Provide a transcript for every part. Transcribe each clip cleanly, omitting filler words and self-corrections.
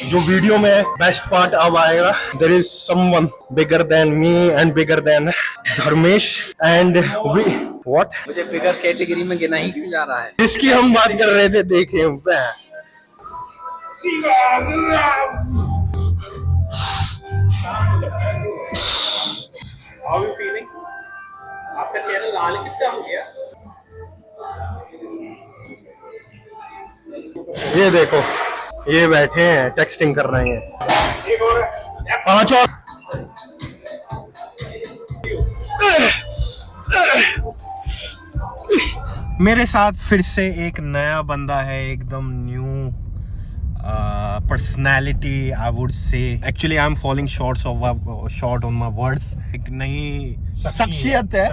जो वीडियो में best part अब आएगा, there is someone bigger than me and bigger than Dharmesh and we what, मुझे बिगर कैटेगरी में गिना ही क्यों जा रहा है? जिसकी हम बात कर रहे थे, देखिए How are you feeling? आपका चेहरा लाल कितना हो गया? ये देखो, ये बैठे हैं टेक्सटिंग कर रहे हैं। 5 और मेरे साथ फिर से एक नया बंदा है, एकदम new personality I would say. Actually I am following short on my words. एक नई शख्सियत है,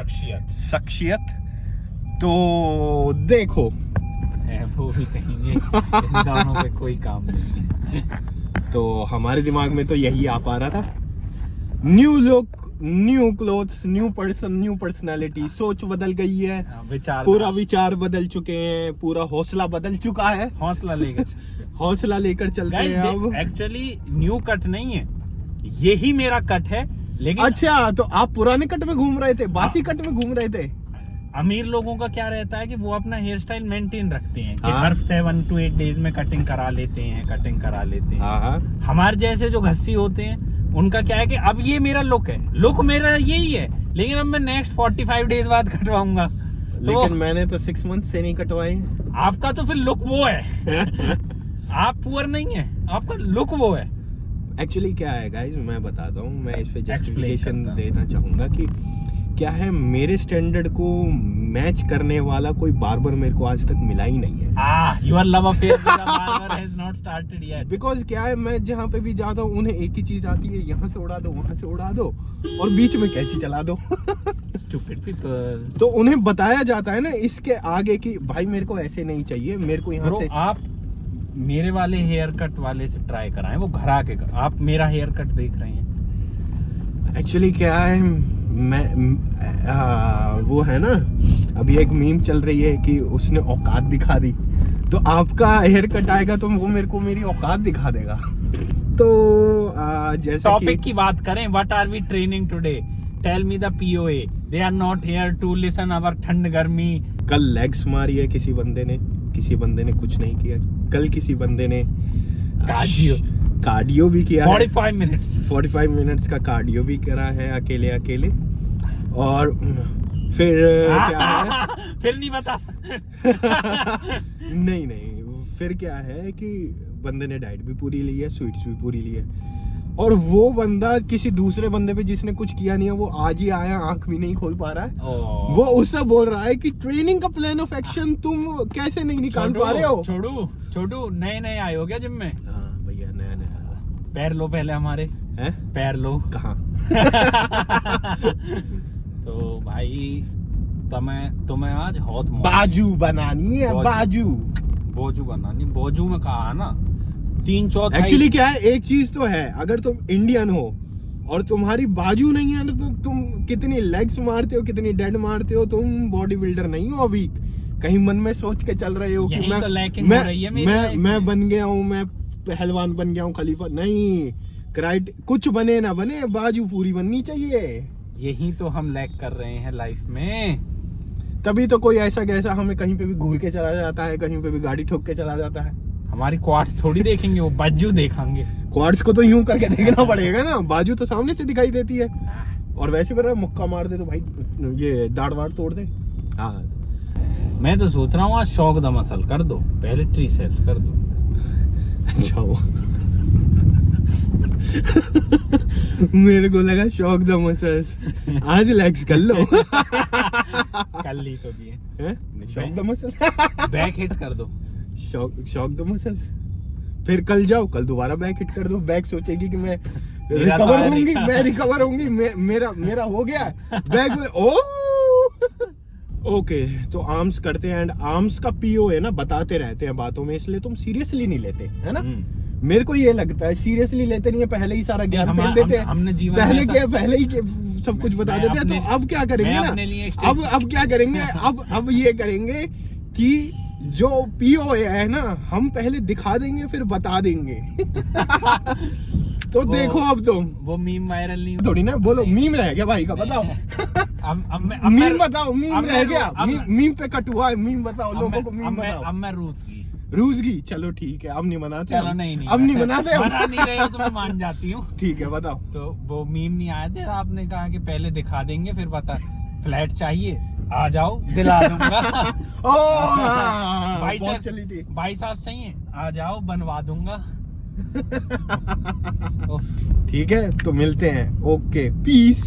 शख्सियत। तो देखो, वो भी कहेंगे इन दोनों पे कोई काम नहीं है। तो हमारे दिमाग में तो यही आ पा रहा था, new look, new clothes, new person, new personality. सोच बदल गई है, विचार, पूरा विचार बदल चुके हैं, पूरा हौसला बदल चुका है। हौसला लेकर चलते हैं अब। एक्चुअली न्यू कट नहीं है, यही मेरा कट है। लेकिन अच्छा, तो आप पुराने कट में घूम रहे थे, बासी कट में घूम रहे थे। अमीर लोगों का क्या रहता है कि वो अपना हेयर स्टाइल मेंटेन रखते हैं कि हाँ। हर 7 to 8 डेज में कटिंग करा लेते हैं। हाँ। हमारे जैसे जो घस्सी होते हैं, उनका क्या है कि अब ये मेरा लुक है, लुक मेरा यही है, लेकिन अब मैं नेक्स्ट 45 डेज बाद कटवाऊंगा। लेकिन मैंने तो 6 मंथ से नहीं कटवाए। आपका तो फिर लुक वो है आप पुअर नहीं है, आपका लुक वो है। एक्चुअली क्या है गाइस, मैं बताता हूँ, मैं इस पे Explain जस्टिफिकेशन करता हूँ। देना चाहूंगा कि क्या है, मेरे स्टैंडर्ड को मैच करने वाला कोई बार्बर मेरे को आज तक मिला ही नहीं है। Your love affair with the barber has not started yet. Because क्या है, मैं जहाँ पे भी जाता हूँ उन्हें एक ही चीज आती है, यहाँ से उड़ा दो, वहां से उड़ा दो और बीच में कैंची चला दो। Stupid people. तो उन्हें बताया जाता है ना इसके आगे कि भाई मेरे को ऐसे नहीं चाहिए, मेरे को यहाँ से। आप मेरे वाले हेयर कट वाले से ट्राई कराएं, वो घर आके आप मेरा हेयर कट देख रहे हैं। एक्चुअली क्या है, मैं वो है ना, अभी एक मीम चल रही है कि उसने औकात दिखा दी, तो आपका हेयर कट आएगा तो वो मेरे को मेरी औकात दिखा देगा। तो जैसे टॉपिक की बात करें, what are we training today? Tell me the POA, they are not here to listen our ठंड गर्मी। कल लेग्स मारी है किसी बंदे ने कुछ नहीं किया। कल किसी बंदे ने कार्डियो भी किया 45 मिनट्स का कार्डियो भी करा है अकेले। और फिर क्या है फिर नहीं बता नहीं, फिर क्या है कि बंदे ने डाइट भी पूरी ली है, स्वीट्स भी पूरी ली है। और वो बंदा किसी दूसरे बंदे पे जिसने कुछ किया नहीं है, वो आज ही आया, आंख भी नहीं खोल पा रहा है। वो उससे बोल रहा है कि ट्रेनिंग का प्लान ऑफ एक्शन तुम कैसे नहीं निकाल पा रहे हो। छोड़ू नए आए हो क्या जिम में? हाँ भैया, नया पैर लो पहले हमारे हैं, पैर लो। कहाँ? तो भाई तुम्हें आज हौत बाजू बनानी है, बोजू बनानी, बोजू में कहा है ना 3/4। एक्चुअली क्या है, एक चीज तो है, अगर तुम इंडियन हो और तुम्हारी बाजू नहीं है ना, तो तुम कितनी लेग्स मारते हो, कितनी डेड मारते हो, तुम बॉडी बिल्डर नहीं हो। अभी कहीं मन में सोच के चल रहे हो कि मैं बन गया हूँ, मैं पहलवान बन गया हूँ, खलीफा नहीं। कुछ बने ना बने, बाजू पूरी बननी चाहिए। यही तो हम लैग कर रहे हैं लाइफ में। तभी तो कोई ऐसा कैसा हमें कहीं पे भी घूर के चला जाता है, कहीं पे भी गाड़ी ठोक के चला जाता है। हमारी क्वाड्स थोड़ी देखेंगे, वो बाजू देखेंगे। क्वाड्स को तो यूं करके देखना पड़ेगा ना, बाजू तो सामने से दिखाई देती है। और वैसे भी मुक्का मार दे तो भाई ये दाढ़ वाड़ तोड़ दे। हाँ, मैं तो सोच रहा हूँ आज शौक द मसल कर दो, पहले ट्रिसेप्स कर दो। अच्छा वो मेरे को लगा शौक द मसल्स, आज लेग्स कर लो। कल ली तो दिए शौक द मसल्स, बैक हिट कर दो। शौक द मसल्स, फिर कल जाओ, कल दोबारा बैक हिट कर दो। बैक सोचेगी कि मैं रिकवर होंगी, मेरा हो गया बैक में। ओके, तो आर्म्स करते हैं, एंड आर्म्स का PO है ना, बताते रहते हैं बातों में, इसलिए तुम सीरियसली नहीं लेते है ना। मेरे को ये लगता है सीरियसली लेते नहीं है, पहले ही सारा ज्ञान फेंक देते हैं, पहले ही सब कुछ बता देते हैं। तो अब क्या करेंगे ना, अब क्या करेंगे, अब ये करेंगे कि जो POA है ना, हम पहले दिखा देंगे फिर बता देंगे। तो देखो अब तुम वो मीम वायरल नहीं थोड़ी ना बोलो मीम रह गया भाई का, बताओ। मीम बताओ, मीम रह गया, मीम पे कट हुआ है, मीम बताओ लोगों को, मीम बताओ। अब मैं रूस की चलो ठीक है, अब नहीं मनाते। चलो नहीं अब नहीं मनाते, मना नहीं रहे हो तो मैं मान जाती हूँ। ठीक है बताओ। तो वो मीम नहीं आए थे, आपने कहा कि पहले दिखा देंगे फिर बता। फ्लैट चाहिए आ जाओ दिला दूंगा। बहुत चली थी। भाई साहब चाहिए आ जाओ बनवा दूंगा। ठीक है तो मिलते हैं, okay piece.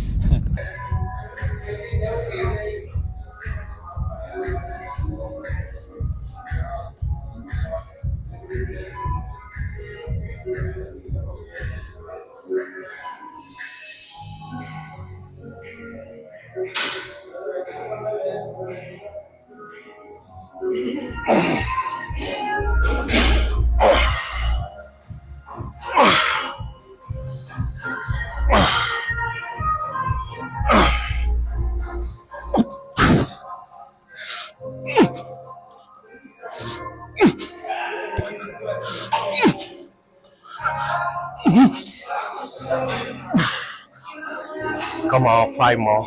Come on, 5 more.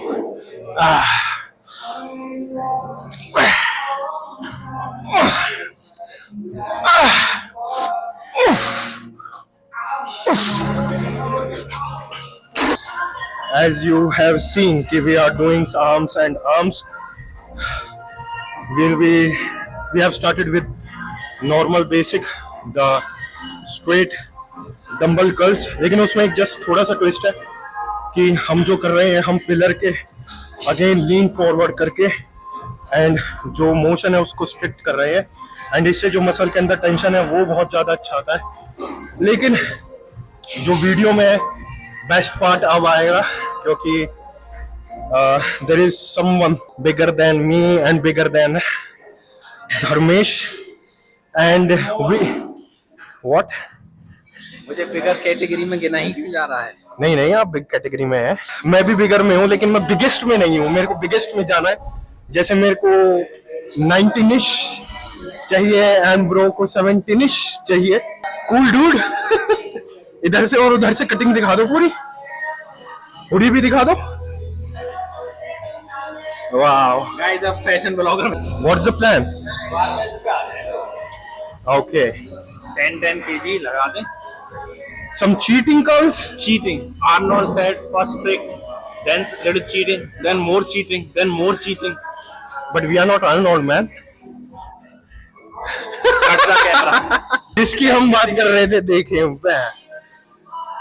As you have seen, we are doing arms and arms. We have started with normal basic, the straight dumbbell curls, लेकिन उसमें एक जस्ट थोड़ा सा ट्विस्ट है कि हम जो कर रहे हैं, हम पिलर के अगेन लीन फॉरवर्ड करके एंड जो मोशन है उसको स्ट्रिक्ट कर रहे हैं, एंड इससे जो मसल के अंदर टेंशन है वो बहुत ज्यादा अच्छा आता है। लेकिन जो वीडियो में बेस्ट पार्ट अब आएगा, क्योंकि there is someone bigger than me and bigger than Dharmesh and we what. मुझे बिगर कैटेगरी में गिना ही क्यों जा रहा है? नहीं आप बिग कैटेगरी में है, मैं भी बिगर में हूँ, लेकिन मैं बिगेस्ट में नहीं हूँ। मेरे को बिगेस्ट में जाना है, जैसे मेरे को 19-ish चाहिए एंड ब्रो को 17-ish चाहिए। Cool dude. इधर से और उधर से कटिंग दिखा दो, पूरी भी दिखा दो। वाओ गाइस, अब fashion blogger. What's the plan? Okay 10 kg लगा दें। some cheating curls. Cheating. Arnold said first trick, then little cheating, then more cheating, then more cheating. But we are not Arnold, man. जिसकी हम बात कर रहे थे, देखे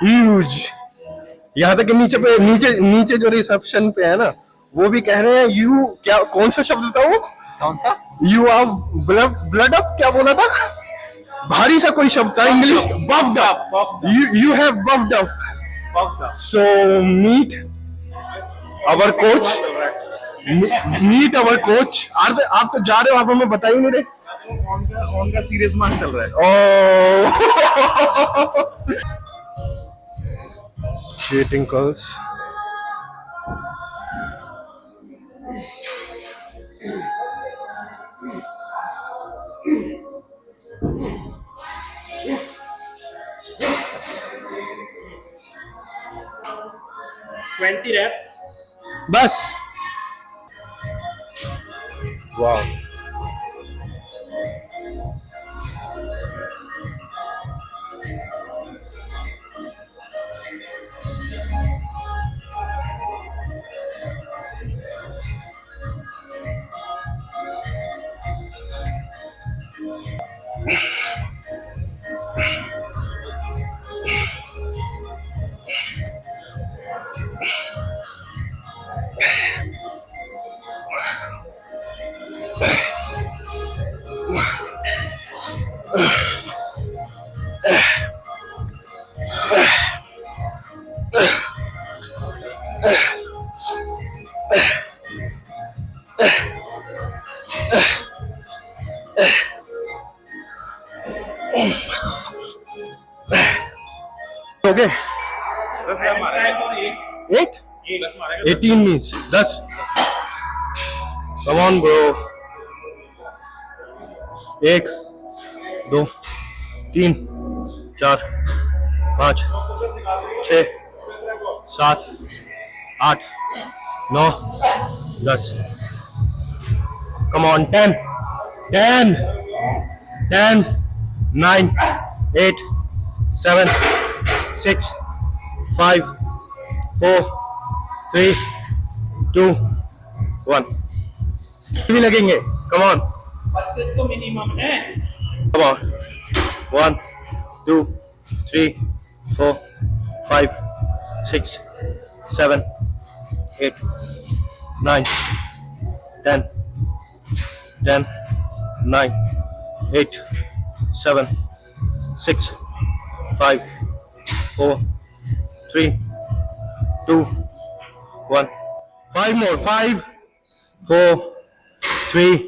ह्यूज। यहाँ तक नीचे जो रिसेप्शन पे है ना, वो भी कह रहे हैं यू, क्या कौन सा शब्द था वो? कौन सा? यू आर ब्लड अप, क्या बोला था? भारी सा कोई शब्द था English. Buffed up. You have buffed up. So meet our coach, meet our coach. आप तो जा रहे हो, आप हमें बता ही नहीं रहे। ऑन का सीरियस मैच चल रहा है। Cheating calls. reps बस। वाह, okay 18 means 10। Come on bro. एक, दो, तीन, चार, पाँच, छः, सात, आठ, नौ, 10. Come on, 10, 10, 10, 9, 8, 7, 6, 5, 4, 3, 2, 1. भी लगेंगे. Come on. 25 तो मिनिमम है. Come on. 1, 2, 3, 4, 5, 6, 7, 8, 9, 10, 10, 9, 8, 7, 6, 5, 4, 3, 2, 1. 5 more. 5, 4, 3,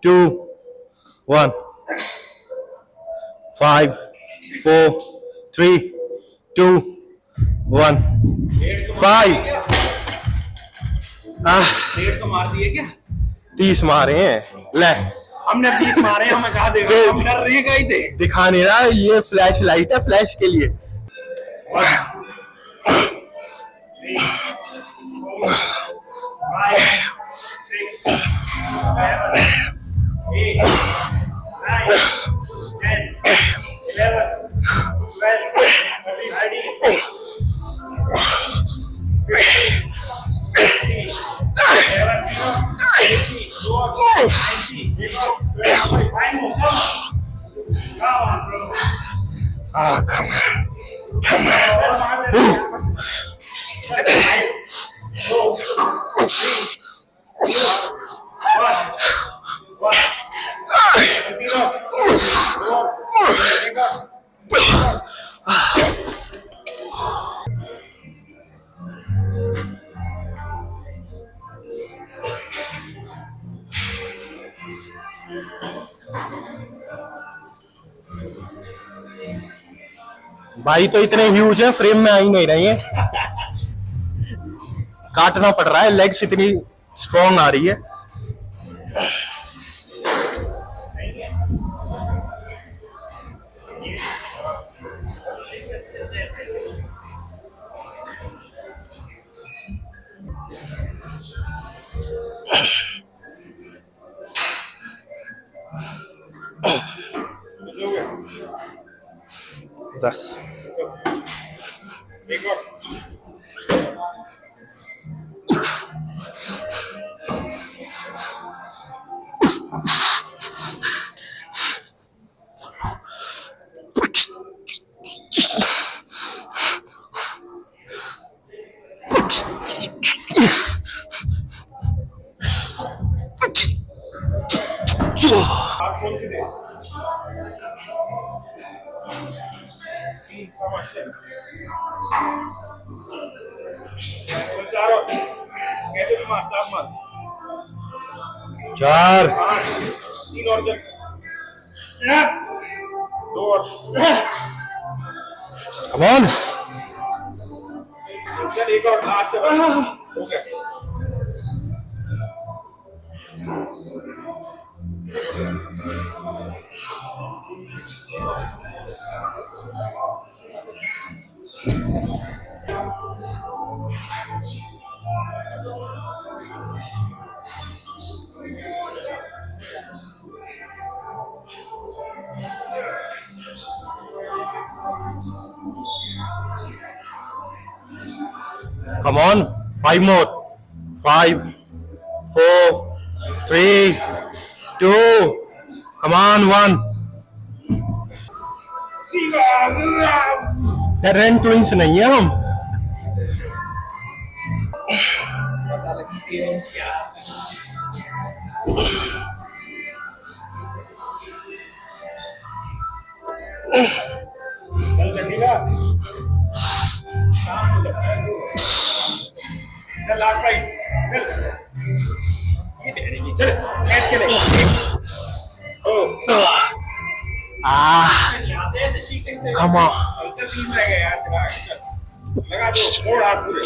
2, 1. 5, 4, 3, 2, 1. 5. 150 मार दिए क्या? 30 मारे हैं. ले, हमने 20 मारे हैं, हमें कहा देगा, हम कर रहे हैं कहीं थे. दिखा नहीं रहा. ये फ्लैश लाइट है, फ्लैश के लिए. भाई तो इतने ह्यूज है, फ्रेम में आ ही नहीं रही है. काटना पड़ रहा है. लेग्स इतनी स्ट्रॉन्ग आ रही है. दस. चार. Come on. एक और लास्ट हो गया. Come on. 5 more. 5, 4, 3, 2. Come on. 1. Rain twins नहीं है हम. Last fight. चल मैच के लिए. Come on. लगा दो. मोड़ हाथ पूरे.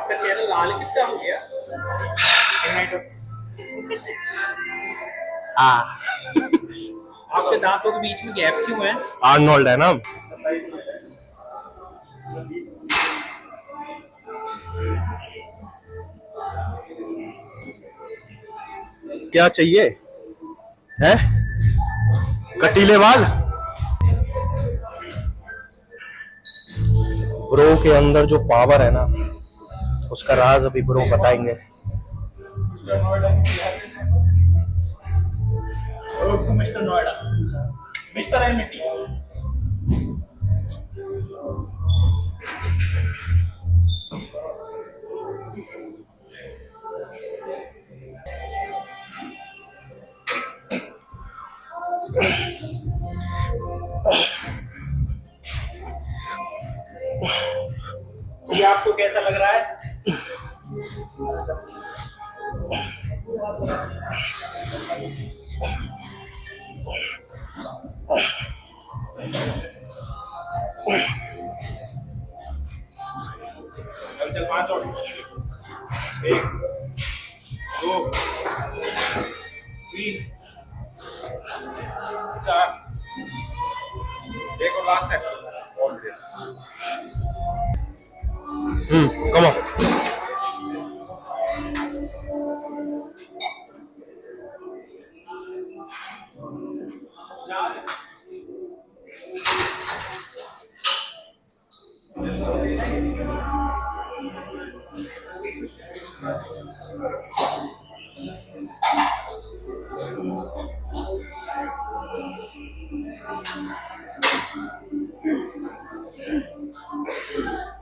आपका चेहरा लाल कितना हो गया? आपके दांतों के बीच में गैप क्यों है? आर्नोल्ड है ना। क्या चाहिए है? कटीले बाल। ब्रो के अंदर जो पावर है ना, उसका राज अभी ब्रो बताएंगे। Mister Noida, mister Amity. ये आपको कैसा लग रहा है? चल 5 और 1 2 3 4 देखो लास्ट है। Come on.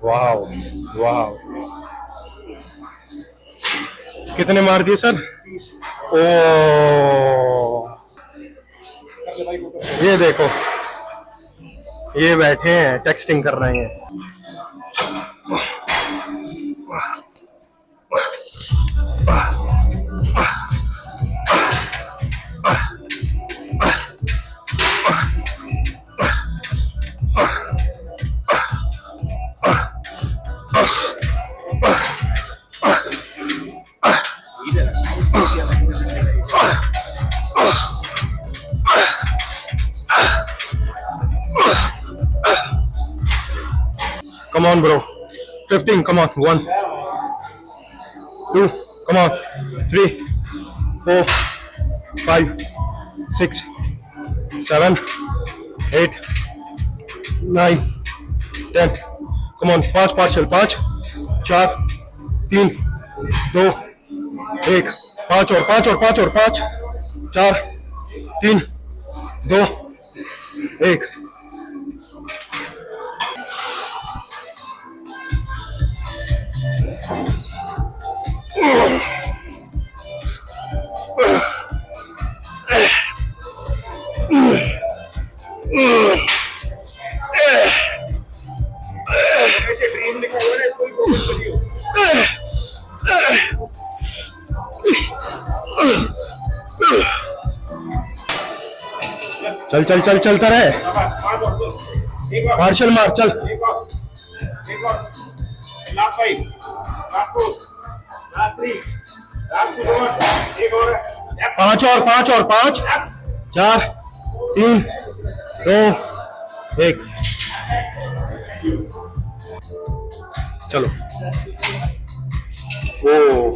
वाओ वाओ, कितने मार दिए सर? ओ, ये देखो, ये बैठे हैं टेक्सटिंग कर रहे हैं। Come on, bro. 15, come on. 1, 2, come on. 3, 4, 5, 6, 7, 8, 9, 10. Come on. 5 partial. 5, 4, 3, 2, 1. 5 और 5 और 5 और 5, 4, 3, 2, 1. ड्रीम लिखा हुआ है, इसको फोकस करियो। चल चल चल चलता रहे। मार्शल मार, चल। एक और लास्ट 5 लास्ट 3 एक और 5 और 5 और 5, 4, 3, 2, 1। चलो। ओ,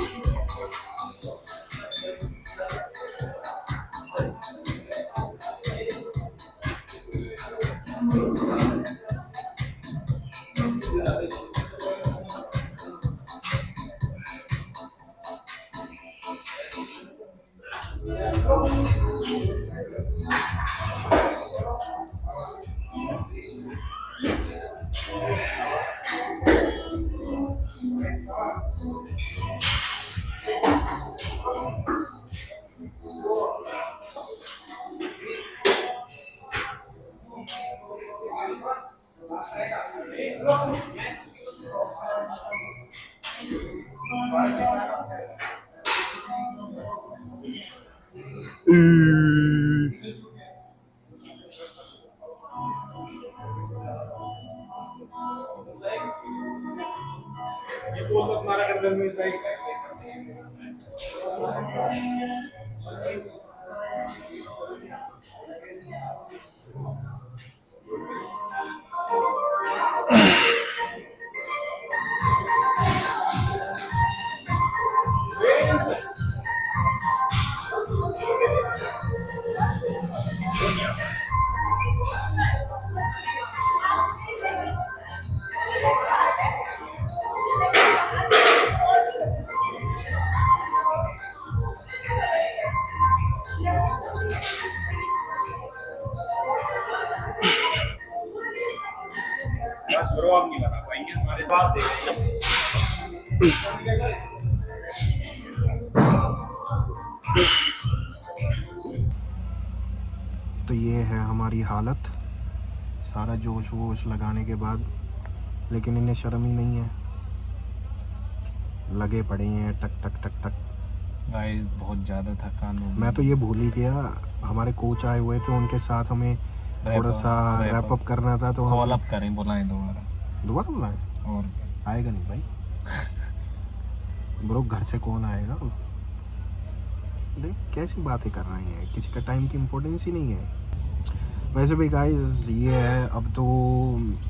ये बोल बस ब्रो आप नहीं बता पाएंगे, हमारे बात देखेंगे। तो ये है हमारी हालत, सारा जोश वोश लगाने के बाद, लेकिन इन्हें शर्म ही नहीं है, लगे पड़े हैं टक टक टक टक। गाइस बहुत ज़्यादा थकान हो गई। मैं तो ये भूल ही गया, हमारे कोच आए हुए थे, उनके साथ हमें थोड़ा सा रैप अप करना था, तो कॉल अप करें, बुलाएं दोबारा। दोबारा बुलाएं? और आएगा नहीं भाई ब्रो, घर से कौन आएगा? देख कैसी बातें कर रहे हैं, किसी का टाइम की इम्पोर्टेंस ही नहीं है। वैसे भी गाइस ये है, अब तो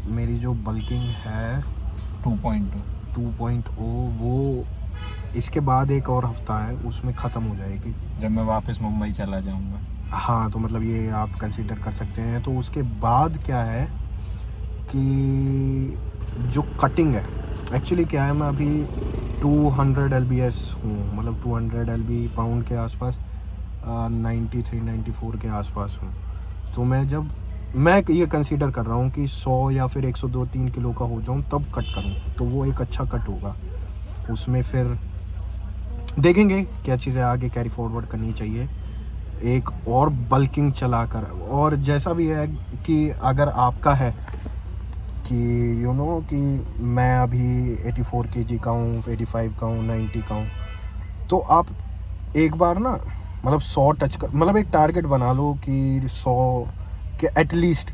मेरी जो बल्किंग है 2.0 वो इसके बाद एक और हफ्ता है, उसमें ख़त्म हो जाएगी जब मैं वापस मुंबई चला जाऊंगा। हाँ, तो मतलब ये आप कंसीडर कर सकते हैं। तो उसके बाद क्या है कि जो कटिंग है, एक्चुअली क्या है, मैं अभी 200 lbs हूँ, मतलब 200 lb पाउंड के आसपास, 93-94 के आसपास हूँ। तो मैं ये कंसीडर कर रहा हूँ कि 100 या फिर 102-3 किलो का हो जाऊँ तब कट करूँ, तो वो एक अच्छा कट होगा। उसमें फिर देखेंगे क्या चीज़ें आगे कैरी फॉरवर्ड करनी चाहिए, एक और बल्किंग चलाकर। और जैसा भी है कि अगर आपका है कि कि मैं अभी 84 kg का हूँ, 85 का हूँ, 90 का हूँ, तो आप एक बार ना मतलब 100 टच कर, मतलब एक टारगेट बना लो कि 100 के एटलीस्ट,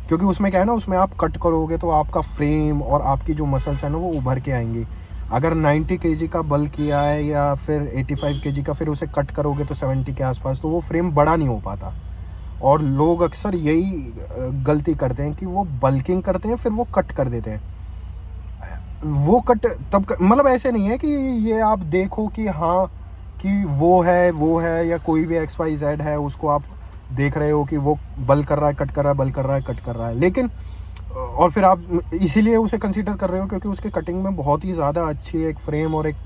क्योंकि उसमें क्या है ना, उसमें आप कट करोगे तो आपका फ्रेम और आपकी जो मसल्स है ना वो उभर के आएंगी। अगर 90 kg का बल किया है या फिर 85 kg का, फिर उसे कट करोगे तो 70 के आसपास, तो वो फ्रेम बड़ा नहीं हो पाता। और लोग अक्सर यही गलती करते हैं कि वो बल्किंग करते हैं फिर वो कट कर देते हैं। वो कट मतलब ऐसे नहीं है कि ये आप देखो कि हाँ कि वो है या कोई भी XYZ है, उसको आप देख रहे हो कि वो बल कर रहा है, कट कर रहा है, बल कर रहा है, कट कर रहा है, लेकिन और फिर आप इसीलिए उसे कंसीडर कर रहे हो क्योंकि उसके कटिंग में बहुत ही ज़्यादा अच्छी एक फ्रेम और एक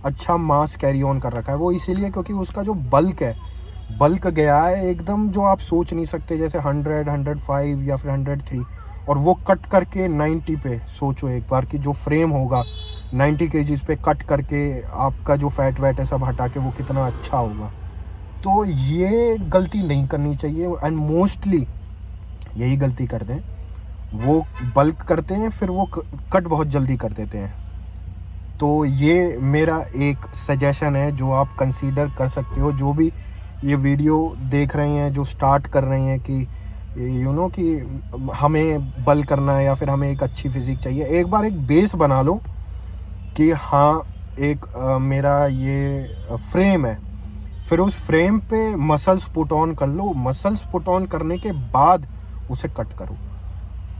अच्छा मास कैरी ऑन कर रखा है। वो इसीलिए क्योंकि उसका जो बल्क गया है एकदम, जो आप सोच नहीं सकते, जैसे 100, 105 या फिर 103, और वो कट करके 90 पे सोचो एक बार कि जो फ्रेम होगा 90 kgs पे कट करके आपका जो फैट वैट है सब हटा के वो कितना अच्छा होगा। तो ये गलती नहीं करनी चाहिए, एंड मोस्टली यही गलती करते हैं, वो बल्क करते हैं फिर वो कट बहुत जल्दी कर देते हैं। तो ये मेरा एक सजेशन है जो आप कंसीडर कर सकते हो, जो भी ये वीडियो देख रहे हैं, जो स्टार्ट कर रहे हैं कि कि हमें बल करना है या फिर हमें एक अच्छी फिजिक चाहिए, एक बार एक बेस बना लो कि हाँ एक मेरा ये फ्रेम है, फिर उस फ्रेम पे मसल्स पुट ऑन कर लो, मसल्स पुट ऑन करने के बाद उसे कट करो,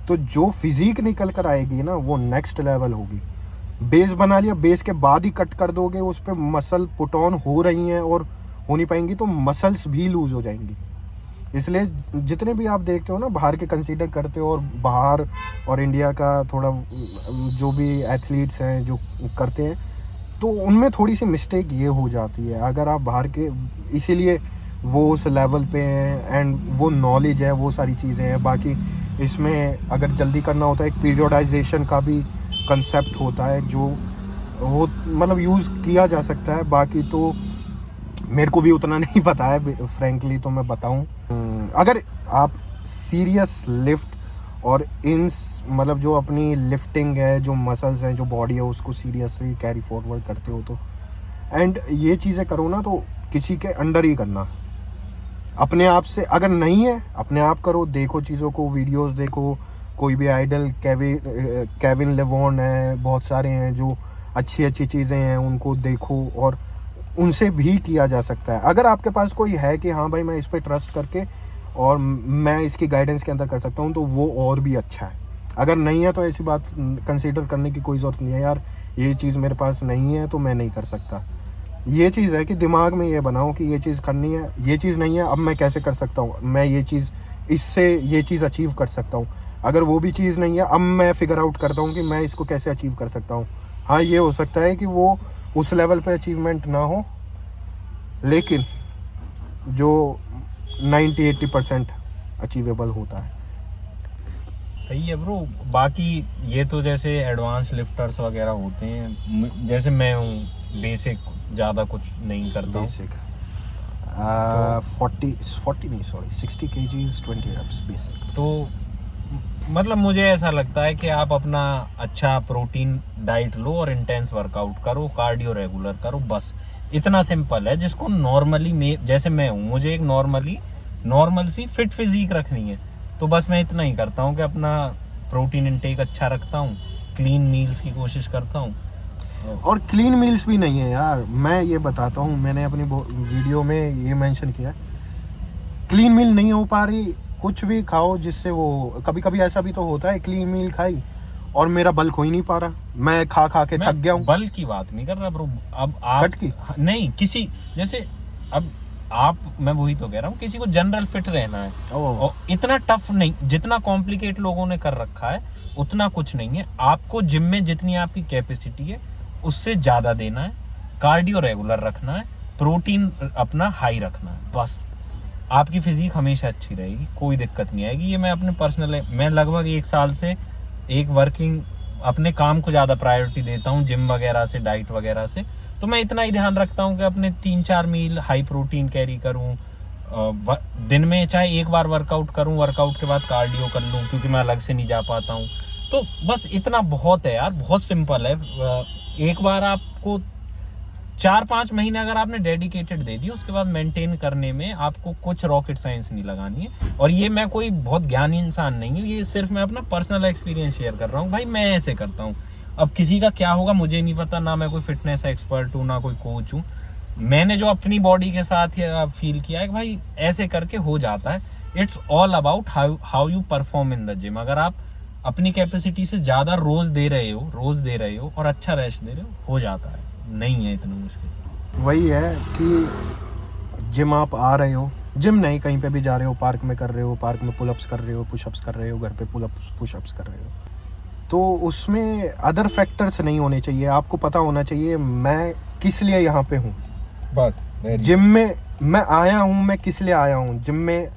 तो जो फिजिक निकल कर आएगी ना वो नेक्स्ट लेवल होगी। बेस बना लिया, बेस के बाद ही कट कर दोगे, उस पर मसल पुट ऑन हो रही हैं और हो नहीं पाएंगी तो मसल्स भी लूज हो जाएंगी। इसलिए जितने भी आप देखते हो ना बाहर के कंसीडर करते हो, और बाहर और इंडिया का थोड़ा जो भी एथलीट्स हैं जो करते हैं, तो उनमें थोड़ी सी मिस्टेक ये हो जाती है। अगर आप बाहर के, इसीलिए वो उस लेवल पे हैं एंड वो नॉलेज है, वो सारी चीज़ें हैं। बाकी इसमें अगर जल्दी करना होता है, एक पीरियोडाइजेशन का भी कंसेप्ट होता है जो वो मतलब यूज़ किया जा सकता है। बाकी तो मेरे को भी उतना नहीं पता है फ्रैंकली, तो मैं बताऊं, अगर आप सीरियस लिफ्ट और मतलब जो अपनी लिफ्टिंग है, जो मसल्स हैं, जो बॉडी है, उसको सीरियसली कैरी फॉरवर्ड करते हो तो, एंड ये चीज़ें करो ना तो किसी के अंडर ही करना, अपने आप से। अगर नहीं है अपने आप करो, देखो चीज़ों को, वीडियोस देखो, कोई भी आइडल, केविन लेवॉन है, बहुत सारे हैं जो अच्छी अच्छी चीज़ें हैं उनको देखो, और उनसे भी किया जा सकता है। अगर आपके पास कोई है कि हाँ भाई मैं इस पर ट्रस्ट करके और मैं इसकी गाइडेंस के अंदर कर सकता हूँ, तो वो और भी अच्छा है। अगर नहीं है तो ऐसी बात कंसीडर करने की कोई ज़रूरत नहीं है, यार ये चीज़ मेरे पास नहीं है तो मैं नहीं कर सकता। ये चीज़ है कि दिमाग में ये बनाओ कि ये चीज़ करनी है, ये चीज़ नहीं है, अब मैं कैसे कर सकता हूँ, मैं ये चीज़ इससे ये चीज़ अचीव कर सकता हूँ। अगर वो भी चीज़ नहीं है, अब मैं फिगर आउट करता हूँ कि मैं इसको कैसे अचीव कर सकता हूँ। हाँ, ये हो सकता है कि वो उस लेवल पे अचीवमेंट ना हो, लेकिन जो 90-80% अचीवेबल होता है। सही है ब्रो। बाकी ये तो जैसे एडवांस लिफ्टर्स वगैरह होते हैं, जैसे मैं हूँ बेसिक, ज़्यादा कुछ नहीं करता हूँ। बेसिक 40 नहीं, सॉरी 60 kgs 20 reps बेसिक। तो मतलब मुझे ऐसा लगता है कि आप अपना अच्छा प्रोटीन डाइट लो और इंटेंस वर्कआउट करो, कार्डियो रेगुलर करो, बस इतना सिंपल है। जिसको नॉर्मली जैसे मैं हूँ, मुझे एक नॉर्मल सी फिट फिजिक रखनी है, तो बस मैं इतना ही करता हूँ कि अपना प्रोटीन इंटेक अच्छा रखता हूँ, क्लीन मील्स की कोशिश करता हूँ। और क्लीन मील्स भी नहीं है यार, मैं ये बताता हूँ, मैंने अपनी वीडियो में ये मेंशन किया, क्लीन मील नहीं हो पा रही, कुछ भी खाओ जिससे वो, कभी कभी ऐसा भी तो होता है क्लीन मील खाई और मेरा बल्क हो ही नहीं पा रहा, मैं खा के थक गया हूँ। बल्क की बात नहीं कर रहा ब्रो, अब आप कट की नहीं, किसी जैसे अब आप, मैं वही तो कह रहा हूँ, किसी को जनरल फिट रहना है और इतना टफ नहीं, जितना कॉम्प्लिकेट लोगों ने कर रखा है उतना कुछ नहीं है। आपको जिम में जितनी आपकी कैपेसिटी है उससे ज्यादा देना है, कार्डियो रेगुलर रखना है, प्रोटीन अपना हाई रखना है, बस आपकी फिजिक हमेशा अच्छी रहेगी, कोई दिक्कत नहीं आएगी। ये मैं अपने पर्सनल, मैं लगभग 1 साल से एक वर्किंग, अपने काम को ज़्यादा प्रायोरिटी देता हूँ जिम वगैरह से, डाइट वगैरह से, तो मैं इतना ही ध्यान रखता हूँ कि अपने 3-4 मील हाई प्रोटीन कैरी करूँ, दिन में चाहे एक बार वर्कआउट करूँ, वर्कआउट के बाद कार्डियो कर लूँ क्योंकि मैं अलग से नहीं जा पाता हूँ। तो बस इतना बहुत है यार, बहुत सिंपल है। एक बार आपको 4-5 महीने अगर आपने डेडिकेटेड दे दी, उसके बाद मेंटेन करने में आपको कुछ रॉकेट साइंस नहीं लगानी है। और ये मैं कोई बहुत ज्ञानी इंसान नहीं हूँ, ये सिर्फ मैं अपना पर्सनल एक्सपीरियंस शेयर कर रहा हूँ। भाई मैं ऐसे करता हूँ, अब किसी का क्या होगा मुझे नहीं पता, ना मैं कोई फिटनेस एक्सपर्ट हूँ, ना कोई कोच हूँ। मैंने जो अपनी बॉडी के साथ फील किया है कि भाई ऐसे करके हो जाता है। It's all about how you perform in the gym. अगर आप अपनी कैपेसिटी से ज्यादा रोज दे रहे हो और अच्छा रेस्ट दे रहे हो जाता है, नहीं है इतना मुश्किल। वही है कि जिम आप आ रहे हो, जिम नहीं कहीं पे भी जा रहे हो, पार्क में कर रहे हो, पार्क में पुलअप्स कर रहे हो, पुशअप्स कर रहे हो, घर पे पुशअप्स कर रहे हो, तो उसमें अदर फैक्टर्स नहीं होने चाहिए। आपको पता होना चाहिए मैं किस लिए यहाँ पे हूँ, बस जिम में मैं आया हूँ, मैं किस लिए आया हूँ। जिम में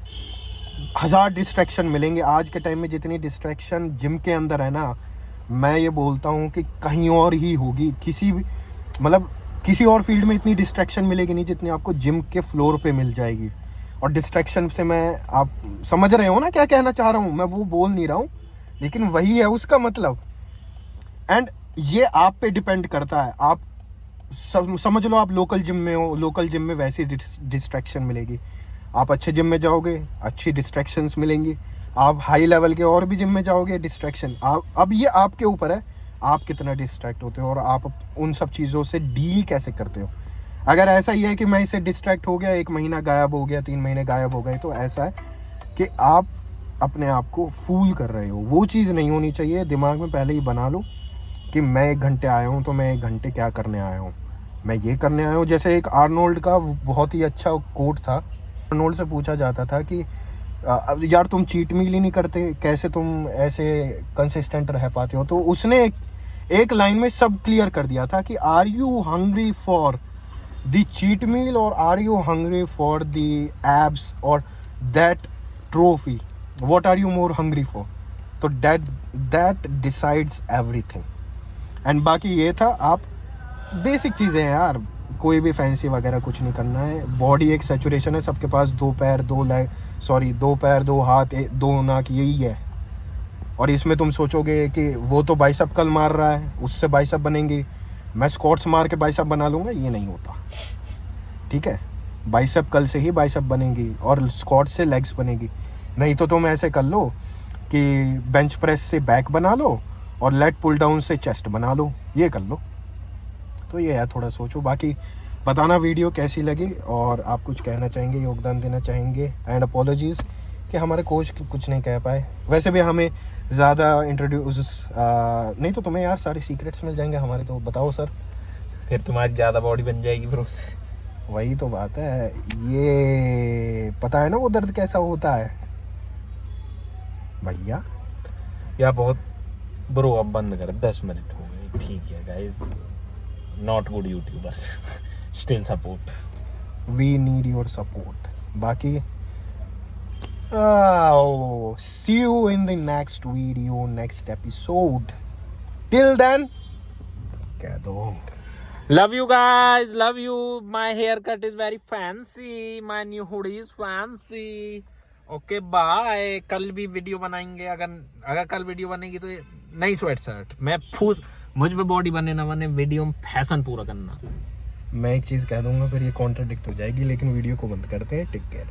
1000 डिस्ट्रैक्शन मिलेंगे, आज के टाइम में जितनी डिस्ट्रैक्शन जिम के अंदर है ना, मैं ये बोलता हूँ कि कहीं और ही होगी, किसी भी मतलब किसी और फील्ड में इतनी डिस्ट्रैक्शन मिलेगी नहीं जितनी आपको जिम के फ्लोर पे मिल जाएगी। और डिस्ट्रैक्शन से मैं, आप समझ रहे हो ना क्या कहना चाह रहा हूँ, मैं वो बोल नहीं रहा हूँ, लेकिन वही है उसका मतलब। एंड ये आप पे डिपेंड करता है। आप समझ लो आप लोकल जिम में हो, लोकल जिम में वैसी डिस्ट्रैक्शन मिलेगी। आप अच्छे जिम में जाओगे, अच्छी डिस्ट्रैक्शंस मिलेंगी। आप हाई लेवल के और भी जिम में जाओगे, डिस्ट्रैक्शन। अब ये आपके ऊपर है, आप कितना डिस्ट्रैक्ट होते हो और आप उन सब चीज़ों से डील कैसे करते हो। अगर ऐसा ही है कि मैं इससे डिस्ट्रैक्ट हो गया, 1 महीना गायब हो गया, 3 महीने गायब हो गए, तो ऐसा है कि आप अपने आप को फूल कर रहे हो। वो चीज़ नहीं होनी चाहिए। दिमाग में पहले ही बना लो कि मैं 1 घंटे आया हूँ तो मैं 1 घंटे क्या करने आया हूँ, मैं ये करने आया हूँ। जैसे एक आर्नोल्ड का बहुत ही अच्छा कोट था। आर्नोल्ड से पूछा जाता था कि यार तुम चीट मील ही नहीं करते, कैसे तुम ऐसे कंसिस्टेंट रह पाते हो। तो उसने एक लाइन में सब क्लियर कर दिया था कि are you hungry for the cheat meal और are you hungry for the abs और that trophy, what are you more hungry for. तो दैट डिसाइड्स एवरीथिंग। एंड बाकी ये था, आप बेसिक चीज़ें हैं यार, कोई भी फैंसी वगैरह कुछ नहीं करना है। बॉडी एक सैचुरेशन है, सबके पास 2 पैर 2 पैर 2 हाथ 2 नाक, यही है। और इसमें तुम सोचोगे कि वो तो बाइसेप कल मार रहा है, उससे बाइसेप बनेंगे, मैं स्क्वाट्स मार के बाइसेप बना लूँगा, ये नहीं होता। ठीक है, बाइसेप कल से ही बाइसेप बनेंगी और स्क्वाट से लेग्स बनेगी। नहीं तो तुम ऐसे कर लो कि बेंच प्रेस से बैक बना लो और लेट पुल डाउन से चेस्ट बना लो, ये कर लो, तो ये है, थोड़ा सोचो। बाकी बताना वीडियो कैसी लगी, और आप कुछ कहना चाहेंगे, योगदान देना चाहेंगे। एंड अपोलॉजीज़ कि हमारे कोच कुछ नहीं कह पाए। वैसे भी हमें ज़्यादा इंट्रोड्यूस नहीं तो तुम्हें यार सारे सीक्रेट्स मिल जाएंगे हमारे, तो बताओ सर। फिर तुम्हारी ज्यादा बॉडी बन जाएगी ब्रो से। वही तो बात है, ये पता है ना वो दर्द कैसा होता है भैया। या बहुत ब्रो, अब बंद कर, 10 मिनट हो गए, ठीक है guys, not good YouTubers, still support, we need your support. बाकी see you in the next video, next episode. Till then, कह दो love you guys, love you, my haircut is very fancy, my new hoodie is fancy, okay bye. कल भी video बनाएंगे, अगर कल video बनेगी तो नई स्वेट शर्ट, मैं फूस, मुझ पे बॉडी बने ना बने, वीडियो में फैशन पूरा करना। मैं एक चीज़ कह दूंगा, फिर ये कॉन्ट्राडिक्ट हो जाएगी, लेकिन वीडियो को बंद करते हैं। Take care.